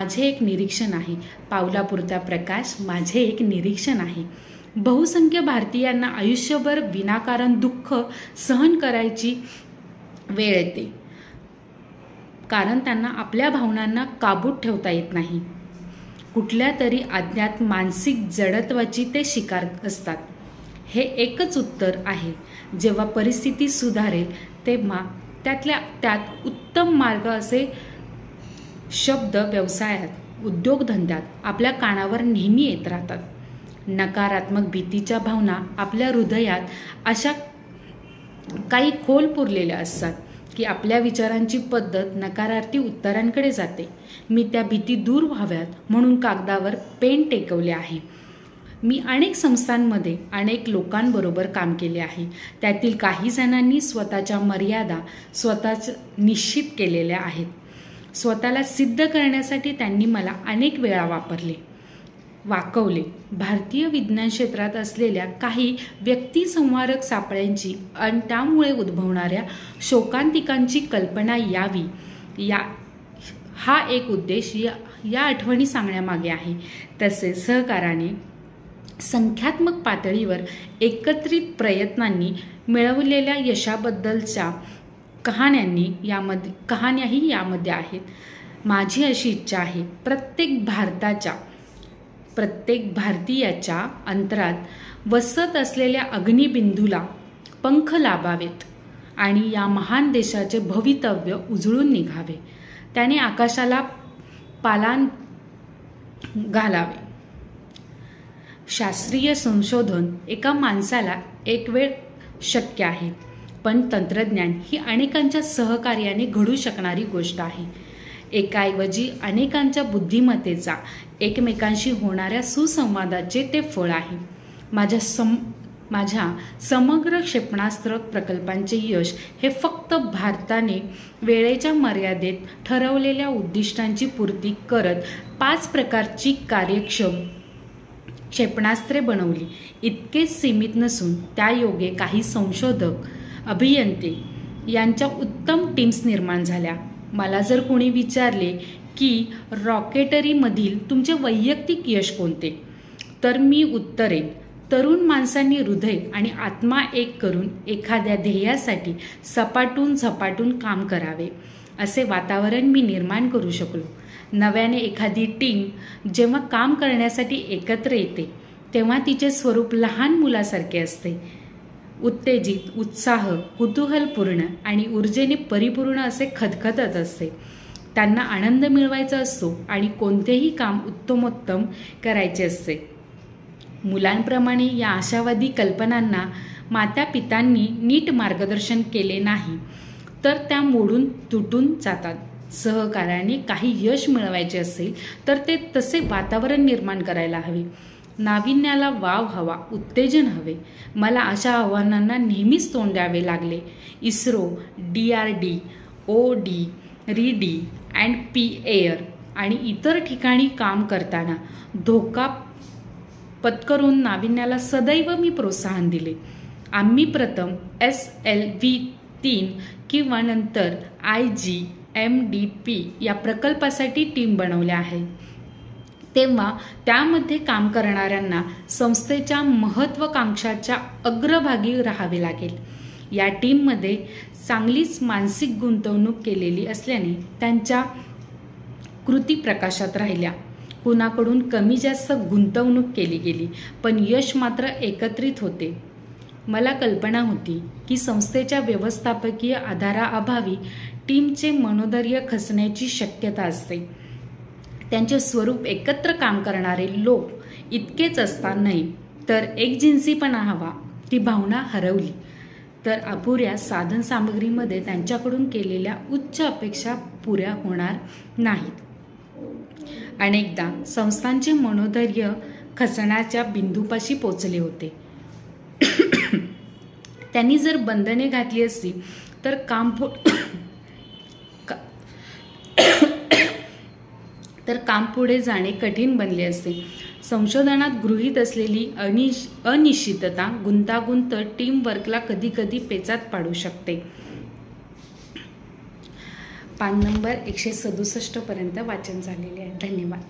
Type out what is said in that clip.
माझे एक निरीक्षण आहे. पावलापुरता प्रकाश माझे एक निरीक्षण आहे. बहुसंख्य भारतीयांना आयुष्यभर विनाकारण दुःख सहन करायची वेळ येते, कारण त्यांना आपल्या भावनांना काबूत ठेवता येत नाही. कुठल्या तरी अज्ञात मानसिक जडत्वाची ते शिकार असतात. हे एकच उत्तर आहे. जेव्हा परिस्थिती सुधारेल तेव्हा त्यातल्या त्यात उत्तम मार्ग असे शब्द व्यवसायात, उद्योगधंद्यात आपल्या कानावर नेहमी येत राहतात. नकारात्मक भीतीच्या भावना आपल्या हृदयात अशा काही खोल पुरलेल्या असतात की आपल्या विचारांची पद्धत नकारार्थी उत्तरांकडे जाते. मी त्या भीती दूर व्हाव्यात म्हणून कागदावर पेन टेकवले आहे. मी अनेक संस्थांमध्ये अनेक लोकांबरोबर काम केले आहे. त्यातील काही जणांनी स्वतःच्या मर्यादा स्वतःच निश्चित केलेल्या आहेत. स्वतःला सिद्ध करण्यासाठी त्यांनी मला अनेक वेळा वाकवले. भारतीय विज्ञान क्षेत्रात असलेल्या काही व्यक्तिसंहारक सापळ्यांची आणि त्यामुळे उद्भवणाऱ्या शोकांतिकांची कल्पना यावी, हा एक उद्देश या आठवणी सांगण्यामागे आहे. तसेच सहकाराने संख्यात्मक पातळीवर एकत्रित प्रयत्नांनी मिळवलेल्या यशाबद्दलच्या कहाण्याही यामध्ये आहेत. माझी अशी इच्छा आहे, प्रत्येक भारतीयाच्या अंतरात वसत असलेल्या अग्निबिंदूला पंख लाभावेत आणि या महान देशाचे भवितव्य उजळून निघावे. त्याने आकाशाला पालान घालावे. शास्त्रीय संशोधन एका माणसाला एक वेळ शक्य आहे, पण तंत्रज्ञान ही अनेकांच्या सहकार्याने घडू शकणारी गोष्ट आहे. एकाऐवजी अनेकांच्या बुद्धिमत्तेचा एकमेकांशी होणाऱ्या सुसंवादाचे ते फळ आहे. माझ्या समग्र क्षेपणास्त्र प्रकल्पांचे यश हे फक्त भारताने वेळेच्या मर्यादेत ठरवलेल्या उद्दिष्टांची पूर्ती करत 5 प्रकारची कार्यक्षम क्षेपणास्त्रे बनवली इतकेच सीमित नसून त्यायोगे काही संशोधक, अभियंते यांच्या उत्तम टीम्स निर्माण झाल्या. मला जर कोणी विचारले की रॉकेटरीमधील तुमचे वैयक्तिक यश कोणते, तर मी उत्तरेन, तरुण माणसांनी हृदय आणि आत्मा एक करून एखाद्या ध्येयासाठी झपाटून काम करावे, असे वातावरण मी निर्माण करू शकलो. नव्याने एखादी टीम जेव्हा काम करण्यासाठी एकत्र येते तेव्हा तिचे स्वरूप लहान मुलासारखे असते. उत्तेजित, उत्साह, कुतूहलपूर्ण आणि ऊर्जेने परिपूर्ण असे खदखदत असते. त्यांना आनंद मिळवायचा असतो आणि कोणतेही काम उत्तमोत्तम करायचे असते. मुलांप्रमाणे या आशावादी कल्पनांना मातापितांनी नीट मार्गदर्शन केले नाही तर त्या मोडून तुटून जातात. सहकार्याने काही यश मिळवायचे असेल तर ते तसे वातावरण निर्माण करायला हवे. नाविन्याला वाव हवा, उत्तेजन हवे. मला अशा आव्हानांना नेहमीच तोंड द्यावे लागले. ISRO, DRDO, RIDI and PAER आणि इतर ठिकाणी काम करताना धोका पत्करून नाविन्याला सदैव मी प्रोत्साहन दिले. आम्ही प्रथम SLV-3 किंवा नंतर IGMDP या प्रकल्पासाठी टीम बनवल्या आहे. तेव्हा त्यामध्ये काम करणाऱ्यांना संस्थेच्या महत्त्वाकांक्षाच्या अग्रभागी राहावे लागेल. या टीममध्ये चांगलीच मानसिक गुंतवणूक केलेली असल्याने त्यांच्या कृती प्रकाशात राहिल्या. कुणाकडून कमी जास्त गुंतवणूक केली गेली, पण यश मात्र एकत्रित होते. मला कल्पना होती की संस्थेच्या व्यवस्थापकीय आधाराअभावी टीमचे मनोधैर्य खचण्याची शक्यता असते. त्यांचे स्वरूप एकत्र काम करणारे लोक इतकेच असता नाही तर एकजिन्सीपणा हवा. ती भावना हरवली तर अपुऱ्या साधनसामग्रीमध्ये त्यांच्याकडून केलेल्या उच्च अपेक्षा पुऱ्या होणार नाहीत. अनेकदा संस्थांचे मनोधैर्य खचण्याच्या बिंदूपाशी पोचले होते. त्यांनी जर बंधने घातली असती तर काम पुढे जाणे कठीण बनले असते. संशोधनात गृहीत असलेली अनिश्चितता, गुंतागुंत टीम वर्कला कधीकधी पेचात पाडू शकते. पान नंबर 167 पर्यंत वाचन झालेले आहे. धन्यवाद.